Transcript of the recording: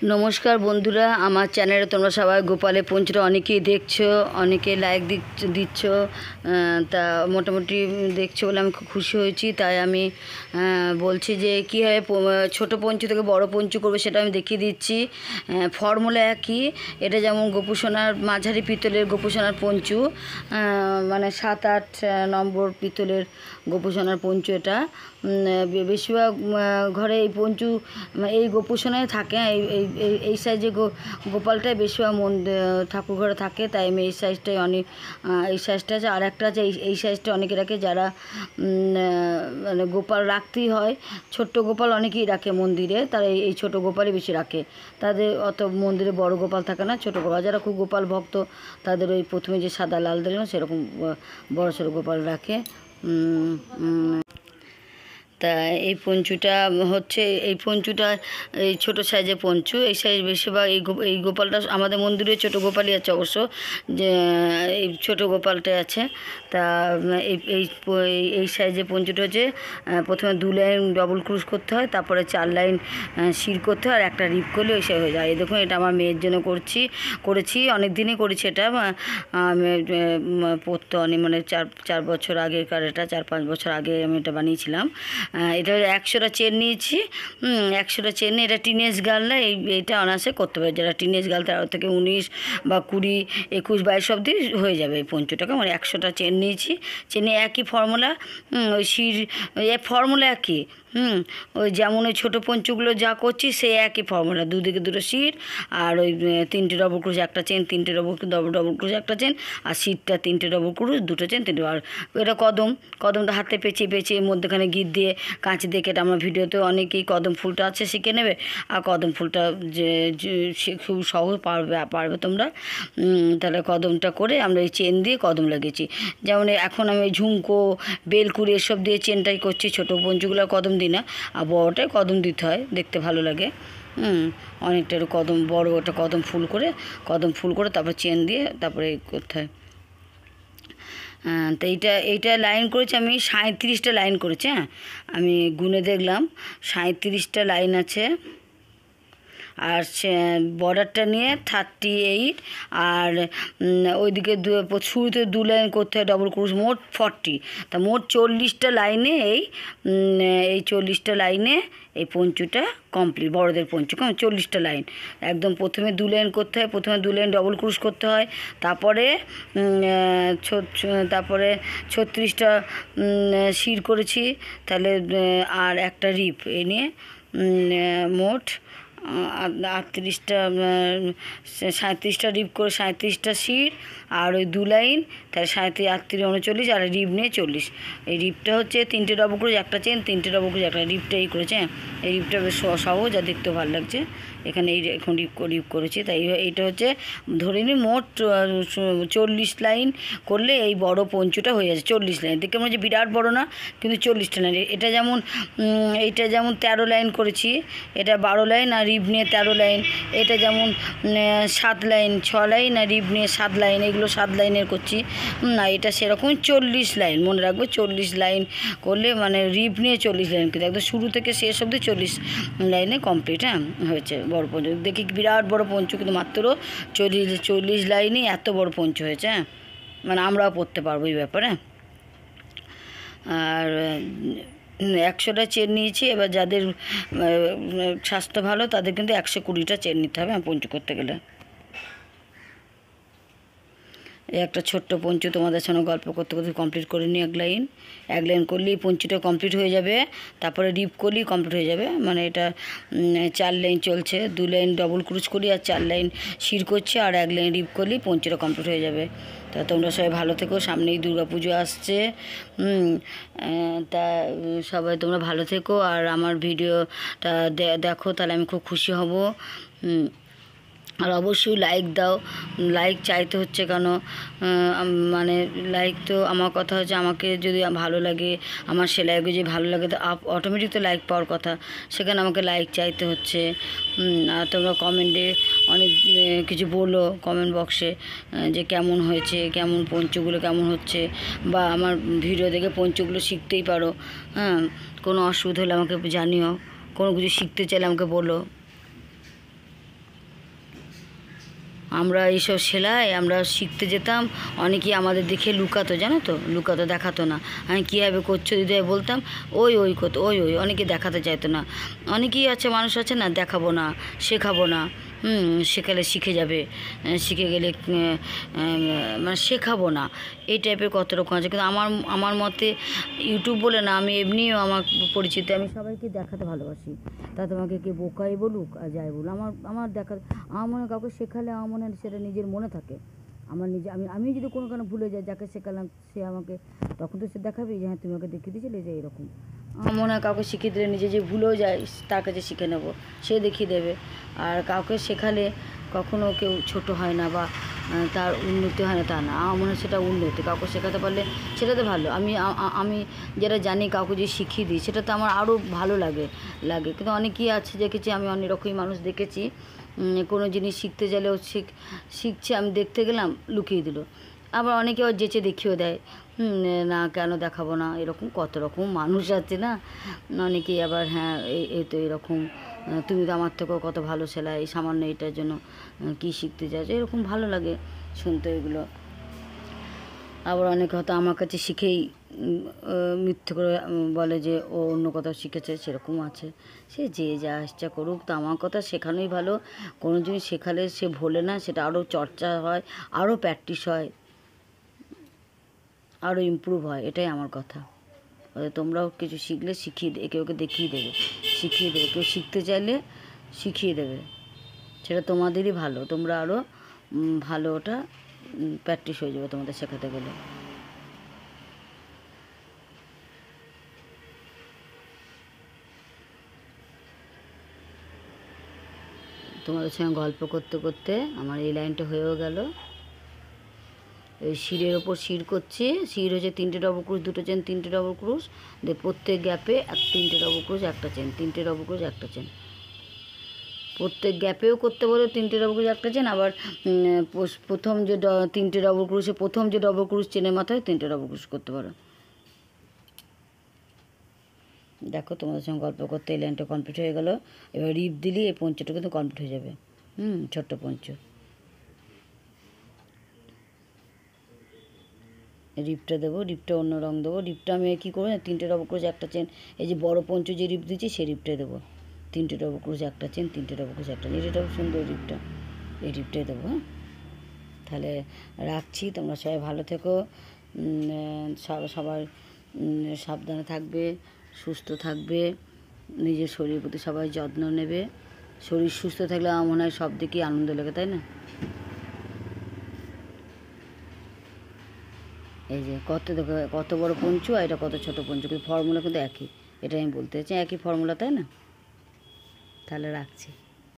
নমস্কার বন্ধুরা, আমার চ্যানেলে তোমরা সবাই গোপালের পঞ্চটা অনেকেই দেখছো, অনেকে লাইক দিচ্ছ। তা মোটামুটি দেখছো বলে আমি খুব খুশি হয়েছি। তাই আমি বলছি যে কীভাবে ছোটো পঞ্চু থেকে বড় পঞ্চু করবে সেটা আমি দেখিয়ে দিচ্ছি। ফর্মুলা একই। এটা যেমন গোপুসোনার মাঝারি পিতলের গোপুসোনার পঞ্চু, মানে 7-8 নম্বর পিতলের গোপুসোনার পঞ্চু। এটা বেশিরভাগ ঘরে এই পঞ্চু এই গোপুসোনায় থাকে। এই সাইজে গোপালটাই বেশিরভাগ ঠাকুর ঘরে থাকে, তাই আমি এই সাইজটাই এই সাইজটা আছে। আর একটা আছে এই সাইজটা অনেকে রাখে, যারা মানে গোপাল রাখতেই হয়। ছোট্ট গোপাল অনেকেই রাখে মন্দিরে, তারা এই ছোটো গোপালই বেশি রাখে। তাদের অত মন্দিরে বড় গোপাল থাকে না, ছোটো গোপাল। যারা খুব গোপাল ভক্ত তাদের ওই প্রথমে যে সাদা লাল দিল সেরকম বড় ছোটো গোপাল রাখে। তা এই পঞ্চুটা হচ্ছে, এই পঞ্চুটা এই ছোটো সাইজের পঞ্চু। এই সাইজ বেশিরভাগ এই গোপালটা আমাদের মন্দিরে ছোটো গোপালই আছে অবশ্য, যে এই ছোটো গোপালটাই আছে। তা এই সাইজের পঞ্চুটা হচ্ছে প্রথমে 2 লাইন ডবল ক্রুশ করতে হয়, তারপরে 4 লাইন শির করতে হয়, আর একটা রিপ করলে ওই সাইজ হয়ে যায়। এই দেখুন, এটা আমার মেয়ের জন্য করেছি অনেক দিনই করেছি। এটা পড়তো অনেক, মানে 4 বছর আগেকার, এটা 4-5 বছর আগে আমি এটা বানিয়েছিলাম। এটা 100টা চেন নিয়েছি। 100টা চেন নিয়ে, এটা টিনেজ গার্লরা এইটা অনায়াসে করতে পারে। যারা টিনেজ গার্ল 13 থেকে 19 বা 20, 21, 22 অবধি হয়ে যাবে এই পঞ্চুটাকে। মানে 100টা চেন নিয়েছি। চেনে একই ফর্মুলা, ওই শির ফর্মুলা একই। ওই যেমন ওই ছোটো পঞ্চুগুলো যা করছি সেই একই ফর্মুলা। দুদিকে 2টো শির, আর ওই 3টে ডবল ক্রুশ একটা চেন, 3টে ডবল ক্রুশ একটা চেন, আর শিরটা 3টে ডবল ক্রুশ 2টো চেন 3টে। আর এটা কদমটা হাতে পেঁচিয়ে মধ্যেখানে গিট দিয়ে কাঁচি দিয়ে কেটে, আমার ভিডিওতে অনেকেই কদম ফুলটা আছে শিখে নেবে। আর কদম ফুলটা যে খুব সহজ পারবে তোমরা। তাহলে কদমটা করে আমরা এই চেন দিয়ে কদম লাগিয়েছি। যেমন এখন আমি ঝুমকো, বেলকুড়ি এসব দিয়ে চেনটাই করছি। ছোটো পঞ্চুগুলো কদম দিই না, আর বড়োটাই কদম দিতে হয়, দেখতে ভালো লাগে। অনেকটা কদম বড় ওটা কদম ফুল করে তারপর চেন দিয়ে তারপরে করতে হয়। তো এইটা লাইন করেছি আমি 37টা লাইন করেছি। আমি গুনে দেখলাম 37টা লাইন আছে। আর বর্ডারটা নিয়ে 38, আর ওইদিকে শুরুতে 2 লাইন করতে হয় ডবল ক্রুশ, মোট 40। তা মোট 40টা লাইনে এই 40টা লাইনে এই পঞ্চুটা কমপ্লিট। বড়দের পঞ্চু 40টা লাইন একদম। প্রথমে 2 লাইন করতে হয়, প্রথমে 2 লাইন ডবল ক্রুশ করতে হয়, তারপরে 36টা শির করেছি, তাহলে আর একটা রিপ এ নিয়ে মোট 38টা 37টা রিপ করে 37টা শির, আর ওই 2 লাইন, তাহলে 37, 38, 39, আর রিপ নিয়ে 40। এই রিপটা হচ্ছে 3টে ডবল ক্রুশ একটা চেন, 3টে ডবল ক্রুশ একটা, রিপটা এই করেছে। এই রিপটা বেশ সহজ আর দেখতেও ভালো লাগছে। এখানে এখন রিপ করেছি। তাই এইটা হচ্ছে ধরে নিই মোট 40 লাইন করলে এই বড় পঞ্চুটা হয়ে যাচ্ছে। 40 লাইন দেখে মনে হচ্ছে বিরাট বড় না, কিন্তু 40টা লাইন। এইটা যেমন 13 লাইন করেছি, এটা 12 লাইন, আর রিপ নিয়ে 13 লাইন। এটা যেমন 7 লাইন, 6 লাইন, আর রিপ নিয়ে 7 লাইন, এগুলো 7 লাইনের করছি না। এটা সেরকম 40 লাইন, মনে রাখবো 40 লাইন করলে, মানে রিপ নিয়ে 40 লাইন, কিন্তু একদম শুরু থেকে শেষ অবধি 40 লাইনে কমপ্লিট হয়েছে বড় পঞ্চু। দেখি বিরাট বড় পঞ্চু, কিন্তু মাত্র 40 লাইনই এত বড় পঞ্চু হয়েছে। মানে আমরাও পড়তে পারবো এই ব্যাপারে। আর 100টা চেন নিয়েছি। এবার যাদের স্বাস্থ্য ভালো তাদের কিন্তু 120টা চেন নিতে হবে পঞ্চু করতে গেলে। এই একটা ছোট্ট পঞ্চু তোমাদের সঙ্গে গল্প করতে করতে কমপ্লিট করে নিই। এক লাইন করলেই পঞ্চুটা কমপ্লিট হয়ে যাবে, তারপরে রিপ করলেই কমপ্লিট হয়ে যাবে। মানে এটা 4 লাইন চলছে, 2 লাইন ডবল ক্রুশ করি, আর 4 লাইন শির করছি, আর 1 লাইন রিপ করলেই পঞ্চুটা কমপ্লিট হয়ে যাবে। তা তোমরা সবাই ভালো থেকো, সামনেই দুর্গাপুজো আসছে। তা সবাই তোমরা ভালো থেকো, আর আমার ভিডিওটা দেখো, তাহলে আমি খুব খুশি হব। আর অবশ্যই লাইক দাও। লাইক চাইতে হচ্ছে কেন, মানে লাইক তো আমার কথা হচ্ছে, আমাকে যদি ভালো লাগে, আমার সেলাইগুলো যদি ভালো লাগে, তো অটোমেটিক তো লাইক পাওয়ার কথা, সেখানে আমাকে লাইক চাইতে হচ্ছে। আর তোমরা কমেন্টে অনেক কিছু বলো কমেন্ট বক্সে, যে কেমন হয়েছে, কেমন পঞ্চুগুলো কেমন হচ্ছে, বা আমার ভিডিও দেখে পঞ্চুগুলো শিখতেই পারো। কোনো অসুবিধা হলে আমাকে জানিও, কোনো কিছু শিখতে চাইলে আমাকে বলো। আমরা এইসব সেলাই আমরা শিখতে যেতাম, অনেকেই আমাদের দেখে লুকাতো, জানো তো, লুকাতো, দেখাতো না। আমি কীভাবে করছো দিদি বলতাম, ওই করতো, ওই অনেকে দেখাতে চাইতো না। অনেকেই আছে, মানুষ আছে না, দেখাবো না, শেখাবো না, শেখালে শিখে যাবে, শিখে গেলে মানে শেখাবো না, এই টাইপের কত রকম আছে। কিন্তু আমার আমার মতে ইউটিউব বলে না, আমি এমনিও আমার পরিচিত, আমি সবাইকে দেখাতে ভালোবাসি। তা তোমাকে কে বোকাই বলুক আর যাই বলুক, আমার দেখা, আমার মনে হয় কাউকে শেখালে আমার মনে হয় সেটা নিজের মনে থাকে। আমার নিজে আমি যদি কোনো কারণে ভুলে যাই, যাকে শেখালাম সে আমাকে তখন তো সে দেখাবেই যে হ্যাঁ তুমি ওকে দেখিয়ে দিয়েছিলে যে এরকম। আমার মনে হয় কাউকে শিখিয়ে দিলে নিজে যে ভুলেও যায় তার কাছে শিখে নেবো, সে দেখিয়ে দেবে। আর কাউকে শেখালে কখনো কেউ ছোট হয় না বা তার উন্নতি হয় না তা না, আমার মনে হয় সেটা উন্নতি। কাউকে শেখাতে পারলে সেটা তো ভালো। আমি যেটা জানি কাউকে যে শিখিয়ে দিই সেটা তো আমার আরও ভালো লাগে। কিন্তু অনেকেই আছে দেখেছি, আমি অনেক রকমই মানুষ দেখেছি, কোনো জিনিস শিখতে গেলেও শিখছে, আমি দেখতে গেলাম লুকিয়ে দিল। আবার অনেকে আবার যেচে দেখিয়েও দেয়, না কেন দেখাবো না, এরকম কত রকম মানুষ আছে না। অনেকেই আবার হ্যাঁ এই তো এরকম, তুমি তো আমার থেকেও কত ভালো সেলাই, সামান্য এটার জন্য কী শিখতে চাইছো, এরকম ভালো লাগে শুনতে এগুলো। আবার অনেকে হয়তো আমার কাছে শিখেই মিথ্যে করে বলে যে ও অন্য কোথাও শিখেছে, সেরকম আছে। সে যে যা ইচ্ছা করুক, তো আমার কথা শেখানোই ভালো। কোনো জিনিস শেখালে সে ভোলে না, সেটা আরও চর্চা হয়, আরও প্র্যাকটিস হয়, আরও ইমপ্রুভ হয়, এটাই আমার কথা। তোমরাও কিছু শিখলে একে ওকে দেখিয়ে দেবে, শিখিয়ে দেবে। কেউ শিখতে চাইলে শিখিয়ে দেবে, সেটা তোমাদেরই ভালো। তোমরা আরও ভালো ওটা প্র্যাকটিস হয়ে যাবে তোমাদের শেখাতে গেলে। তোমাদের সঙ্গে গল্প করতে করতে আমার এই লাইনটা হয়েও গেল। এই শিরের ওপর শির করছি, শির হচ্ছে 3টে ডবল ক্রুশ, 2টো চেন, 3টে ডবল ক্রুশ, দিয়ে প্রত্যেক গ্যাপে 3টে ডবল ক্রুশ, 1টা চেন, 3টে ডবল ক্রুশ, 1টা চেন। প্রত্যেক গ্যাপেও করতে পারো 3টে ডবল ক্রুশ, 1টা চেন। আবার প্রথম যে 3টে ডবল ক্রুশে প্রথম যে ডবল ক্রুশ চেনের মাথায় 3টে ডবল ক্রুশ করতে পারো। দেখো তোমাদের সঙ্গে গল্প করতে এই লাইনটা কমপ্লিট হয়ে গেল। এবার রিপ দিলি এই পঞ্চটা কিন্তু কমপ্লিট হয়ে যাবে। ছোট্ট পঞ্চ, রিপটা দেবো, রিপটা অন্য রঙ দেবো। রিপটা আমি কী করবো, 3টে ডবল ক্রুশ, 1টা চেন, এই যে বড় পঞ্চ যে রিপ দিচ্ছি সেই রিপটাই দেবো। 3টে ডবল ক্রুশ, 1টা চেন, 3টে ডবল ক্রুশ, 1টা চেন, এটাও সুন্দর রিপটা, এই রিপটাই দেবো। হ্যাঁ, তাহলে রাখছি, তোমরা সবাই ভালো থেকো, সবার সাবধানে থাকবে, সুস্থ থাকবে, নিজের শরীরের প্রতি সবাই যত্ন নেবে। শরীর সুস্থ থাকলে আমার মনে হয় সব দিকেই আনন্দ লাগে, তাই না? এই যে কত বড় পঞ্চু আর এটা কত ছোট পঞ্চু, কিন্তু ফর্মুলা কিন্তু একই, এটা আমি বলতে চাই, একই ফর্মুলা, তাই না? তাহলে রাখছি।